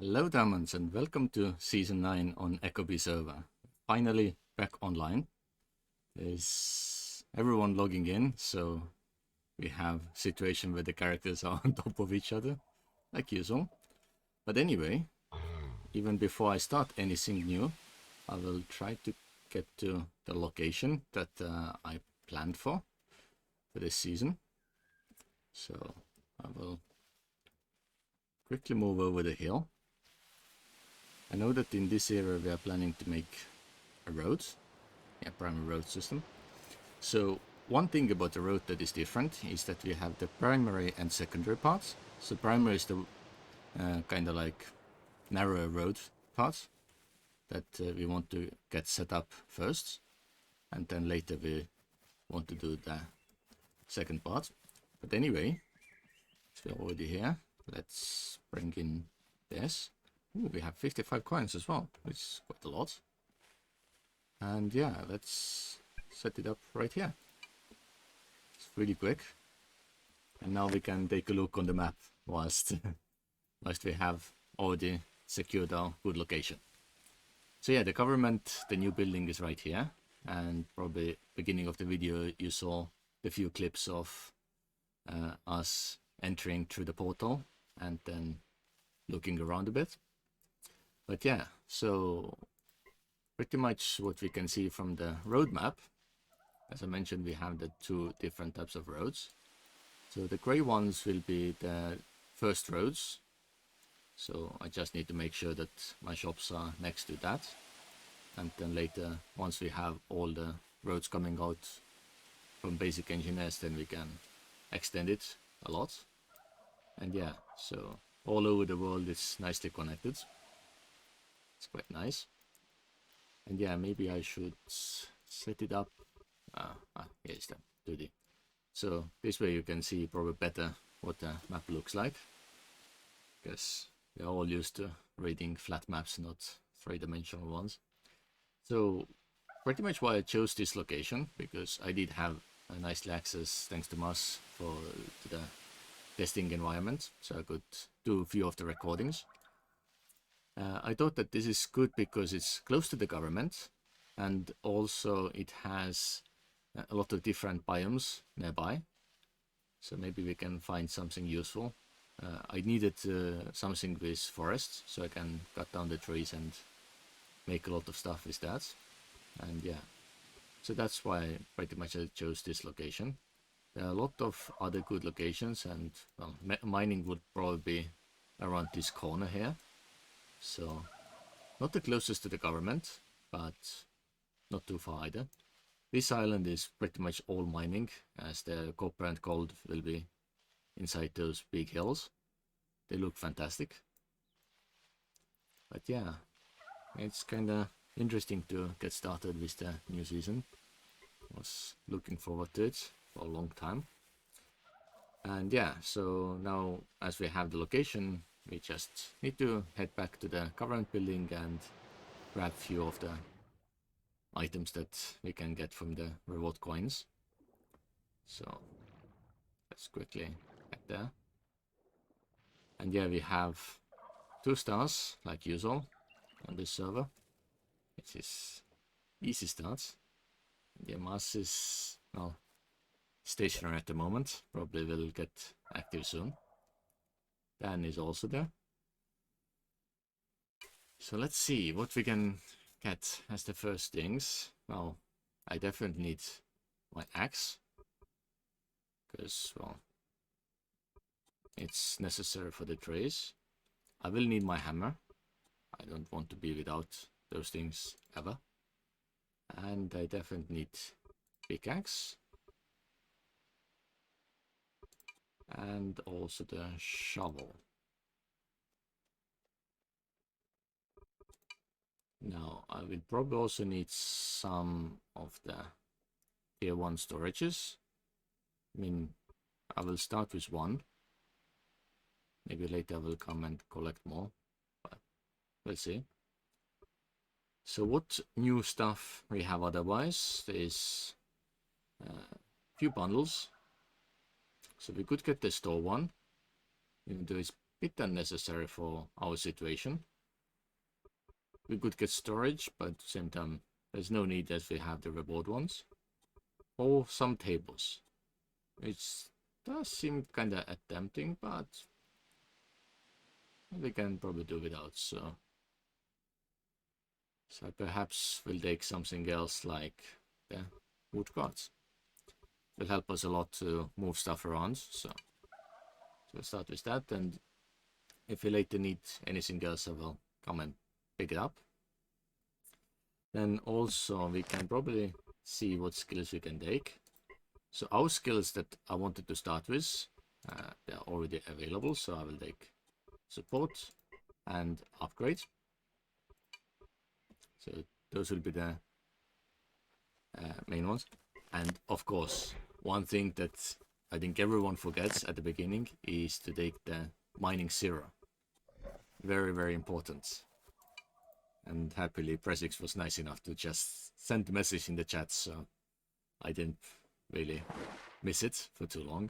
Hello Diamonds and welcome to Season 9 on ecobee server. Finally back online. There's everyone logging in, so we have a situation where the characters are on top of each other, like usual. But anyway, even before I start anything new, I will try to get to the location that I planned for this season. So I will quickly move over the hill. I know that in this area we are planning to make a road, primary road system. So one thing about the road that is different is that we have the primary and secondary parts. So primary is the kind of like narrow road part that we want to get set up first, and then later we want to do the second part. But anyway, so we're already here. Let's bring in this. Ooh, we have 55 coins as well, which is quite a lot. And yeah, let's set it up right here. It's really quick. And now we can take a look on the map whilst we have already secured our good location. So yeah, the government, the new building is right here. And probably beginning of the video you saw the few clips of us entering through the portal and then looking around a bit. But yeah, so pretty much what we can see from the roadmap, as I mentioned, we have the two different types of roads. So the gray ones will be the first roads. So I just need to make sure that my shops are next to that. And then later, once we have all the roads coming out from Basic Engineers, then we can extend it a lot. And yeah, so all over the world it's nicely connected. It's quite nice. And yeah, maybe I should set it up. Yeah, it's the 2D. So this way you can see probably better what the map looks like, because we're all used to reading flat maps, not three-dimensional ones. So pretty much why I chose this location, because I did have a nicely access, thanks to Mars, to the testing environment, so I could do a few of the recordings. I thought that this is good because it's close to the government, and also it has a lot of different biomes nearby, so maybe we can find something useful. I needed something with forests, so I can cut down the trees and make a lot of stuff with that. And yeah, so that's why pretty much I chose this location. There are a lot of other good locations, and well, mining would probably be around this corner here. So not the closest to the government, but not too far either. This island is pretty much all mining, as the copper and gold will be inside those big hills. They look fantastic. But yeah, it's kinda interesting to get started with the new season. Was looking forward to it for a long time. And yeah, so now as we have the location, we just need to head back to the government building and grab a few of the items that we can get from the reward coins. So let's quickly head there. And yeah, we have 2 stars like usual on this server, which is easy starts. The Mars is, well, stationary at the moment, probably will get active soon. Dan is also there. So let's see what we can get as the first things. Well, I definitely need my axe, because, well, it's necessary for the trays. I will need my hammer. I don't want to be without those things ever. And I definitely need pickaxe. And also the shovel. Now, I will probably also need some of the tier 1 storages. I mean, I will start with 1. Maybe later I will come and collect more, but we'll see. So what new stuff we have otherwise is a few bundles. So we could get the store one, even though it's bit unnecessary for our situation. We could get storage, but at the same time, there's no need as we have the reward ones. Or some tables. It does seem kind of tempting, but we can probably do without, so perhaps we'll take something else like the wood cards. Will help us a lot to move stuff around, so we'll start with that, and if we later need anything else I will come and pick it up. Then also we can probably see what skills we can take. So our skills that I wanted to start with, they are already available, so I will take support and upgrade. So those will be the main ones. And of course, one thing that I think everyone forgets at the beginning is to take the mining 0. Very, very important. And happily Presix was nice enough to just send the message in the chat, so I didn't really miss it for too long.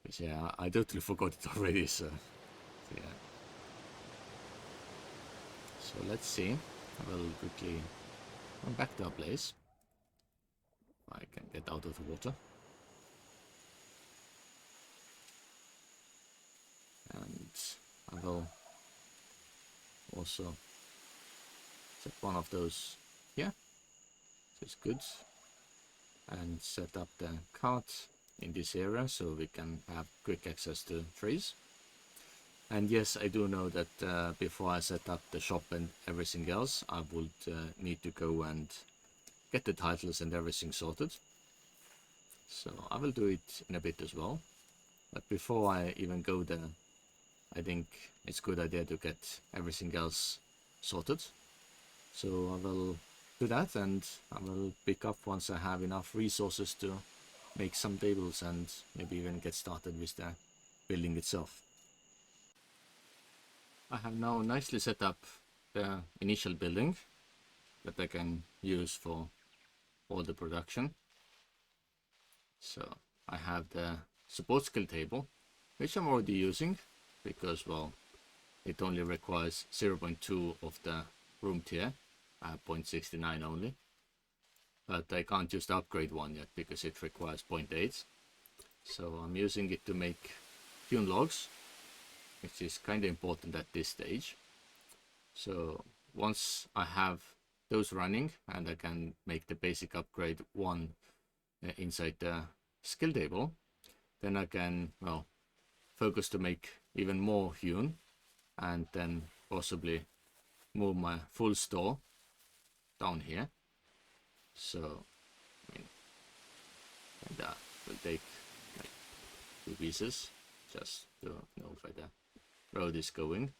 But yeah, I totally forgot it already, so yeah. So let's see. I will quickly come back to our place. I can get out of the water. And I will also set one of those here. This is good. And set up the cart in this area so we can have quick access to trees. And yes, I do know that before I set up the shop and everything else, I would need to go and get the titles and everything sorted. So I will do it in a bit as well. But before I even go there, I think it's a good idea to get everything else sorted. So I will do that, and I will pick up once I have enough resources to make some tables and maybe even get started with the building itself. I have now nicely set up the initial building that I can use for all the production. So I have the support skill table, which I'm already using because, well, it only requires 0.2 of the room tier. I have 0.69 only, but I can't just upgrade one yet because it requires 0.8. So I'm using it to make hewn logs, which is kind of important at this stage. So once I have those running and I can make the basic upgrade 1 inside the skill table, then I can, well, focus to make even more hewn and then possibly move my full store down here. So I mean, and that will take like 2 pieces just to know where the road is going.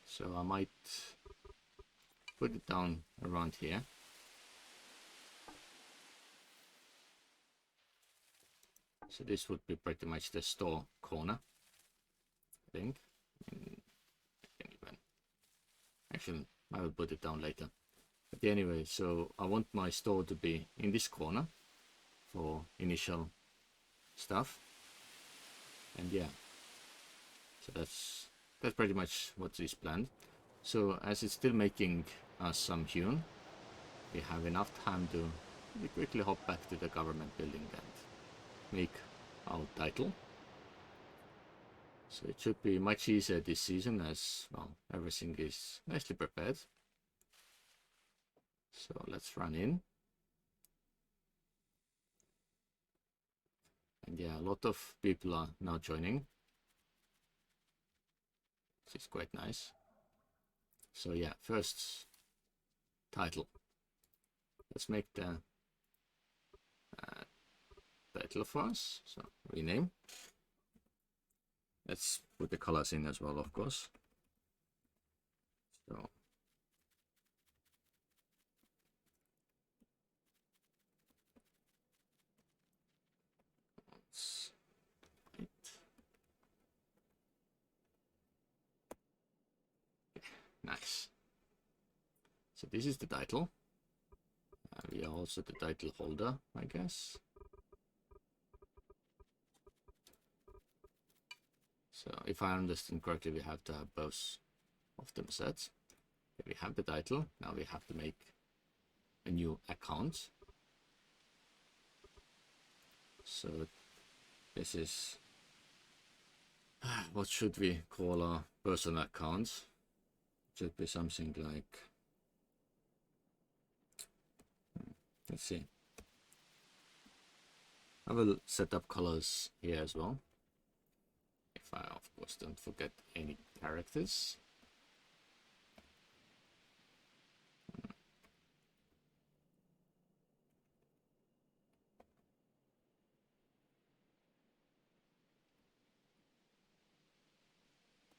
So I might put it down around here. So this would be pretty much the store corner, I think. Actually, I will put it down later. But anyway, so I want my store to be in this corner for initial stuff. And yeah, so that's pretty much what is planned. So as it's still making us some hewn, we have enough time to quickly hop back to the government building and make our title. So it should be much easier this season as, well, everything is nicely prepared. So let's run in. And yeah, a lot of people are now joining, which is quite nice. So yeah, first title. Let's make the title for us. So rename. Let's put the colors in as well, of course. So let's wait. Nice. So this is the title. We are also the title holder, I guess. So if I understand correctly, we have to have both of them set. We have the title. Now we have to make a new account. So this is, what should we call our personal account? Should be something like, let's see. I will set up colors here as well. If I, of course, don't forget any characters.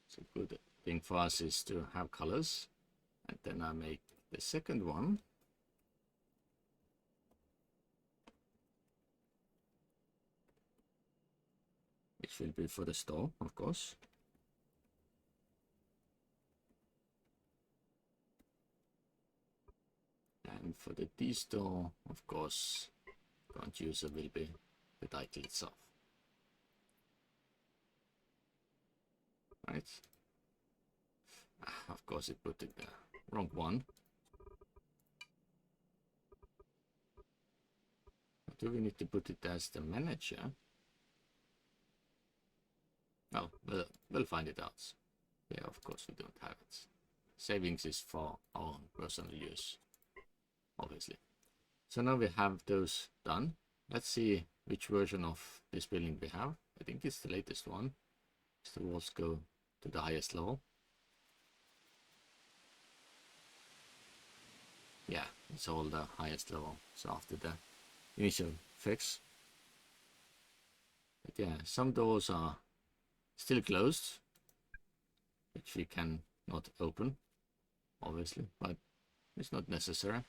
So good thing for us is to have colors. And then I make the second one. Which will be for the store, of course. And for the D-store, of course, current user will be the title itself. Right? Of course, it put it the wrong one. Do we need to put it as the manager? Well, we'll find it out. Yeah, of course we don't have it. Savings is for our own personal use, obviously. So now we have those done. Let's see which version of this building we have. I think it's the latest one. So the walls go to the highest level. Yeah, it's all the highest level. So after the initial fix. But yeah, some doors are still closed, which we can not open, obviously, but it's not necessary.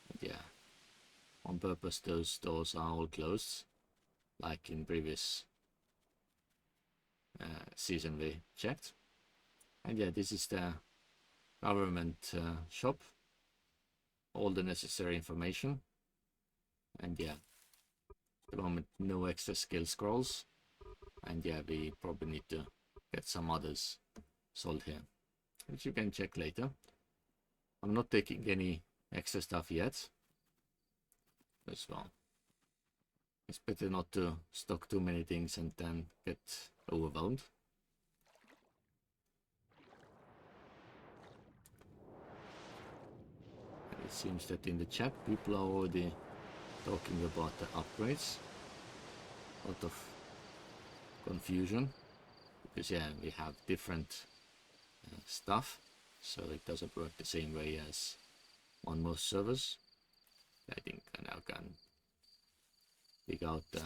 But yeah, on purpose those doors are all closed, like in previous season we checked. And yeah, this is the government shop, all the necessary information. And yeah, at the moment no extra skill scrolls, and yeah, we probably need to get some others sold here, which you can check later. I'm not taking any extra stuff yet as well. It's better not to stock too many things and then get overwhelmed. And it seems that in the chat people are already talking about the upgrades. A lot of confusion, because yeah, we have different stuff, so it doesn't work the same way as on most servers. I think I now can dig out the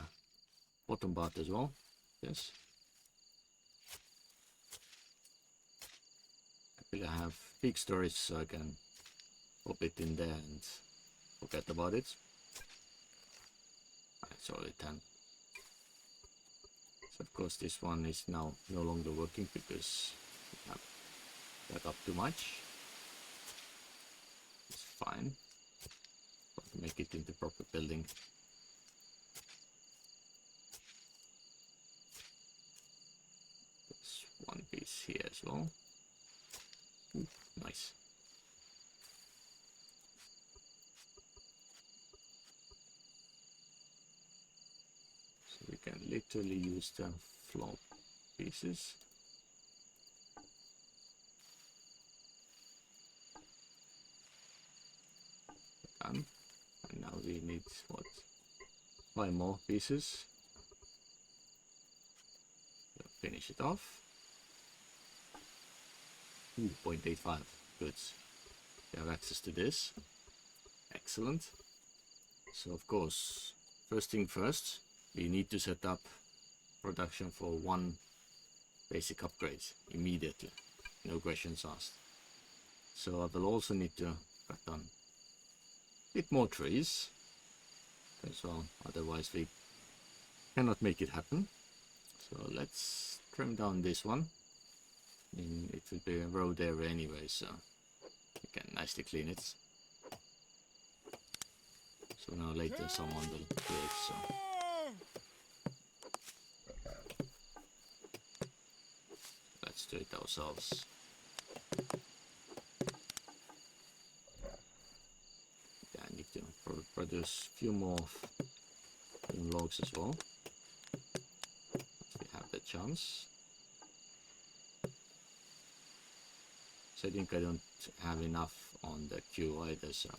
bottom part as well. Yes, I will have big storage, so I can pop it in there and forget about it. It's already 10. So of course this one is now no longer working because we have dug up too much. It's fine. But make it into proper building. There's one piece here as well. Ooh, nice. So we can literally use the floor pieces. Done. And now we need what? 5 more pieces. So finish it off. Ooh, 0.85. Good. We have access to this. Excellent. So of course, first thing first, we need to set up production for 1 basic upgrade immediately. No questions asked. So I will also need to cut down a bit more trees as well, otherwise we cannot make it happen. So let's trim down this one. It will be a road area anyway, so we can nicely clean it. So now later someone will do it, so Let's do it ourselves. Yeah, I need to produce a few more logs as well. If we have the chance. So I think I don't have enough on the queue either, so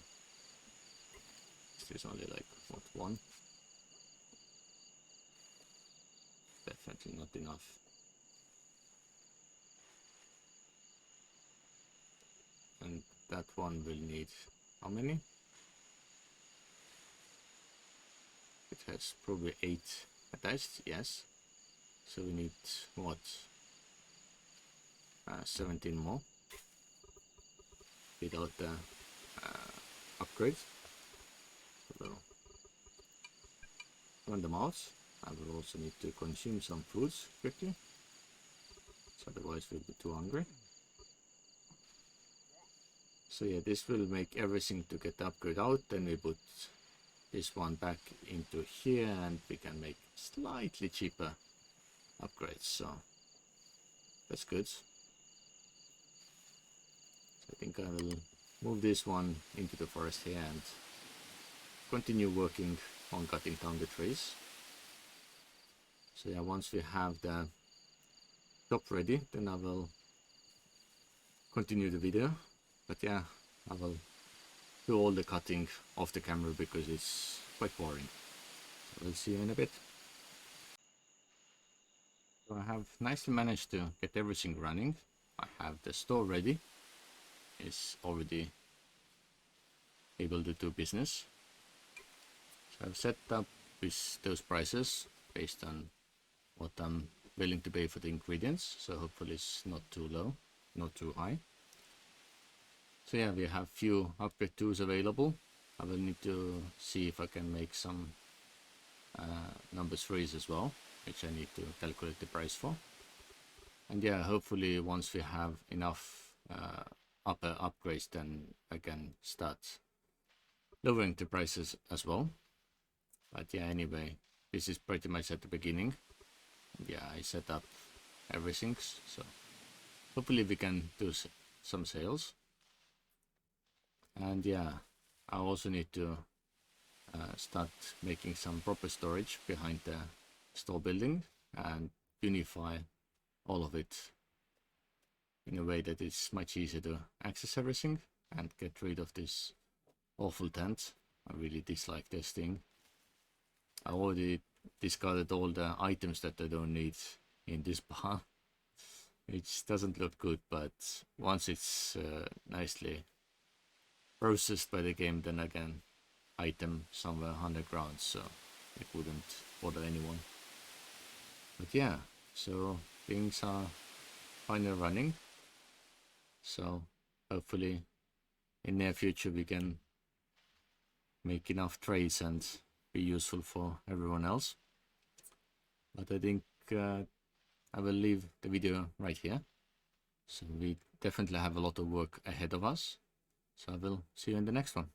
this is only like what, one? Definitely not enough. And that one will need how many? It has probably 8 attached, yes. So we need what? 17 more without the upgrade. So we'll run them out. I will also need to consume some foods quickly, so otherwise we'll be too hungry. So yeah, this will make everything to get the upgrade out. Then we put this one back into here and we can make slightly cheaper upgrades, so that's good. So I think I will move this one into the forest here and continue working on cutting down the trees. So yeah, once we have the top ready, then I will continue the video. But yeah, I will do all the cutting off the camera because it's quite boring. So we'll see you in a bit. So I have nicely managed to get everything running. I have the store ready. It's already able to do business. So I've set up with those prices based on what I'm willing to pay for the ingredients. So hopefully it's not too low, not too high. So yeah, we have few upgrade tools available. I will need to see if I can make some number 3s as well, which I need to calculate the price for. And yeah, hopefully once we have enough upper upgrades, then I can start lowering the prices as well. But yeah, anyway, this is pretty much at the beginning. Yeah, I set up everything, so hopefully we can do some sales. And yeah, I also need to start making some proper storage behind the store building and unify all of it in a way that it's much easier to access everything and get rid of this awful tent. I really dislike this thing. I already discarded all the items that I don't need in this bar, which doesn't look good, but once it's nicely processed by the game, then I can item somewhere underground, so it wouldn't bother anyone. But yeah, so things are finally running, so hopefully in near future we can make enough trades and be useful for everyone else. But I think I will leave the video right here. So we definitely have a lot of work ahead of us. So I will see you in the next one.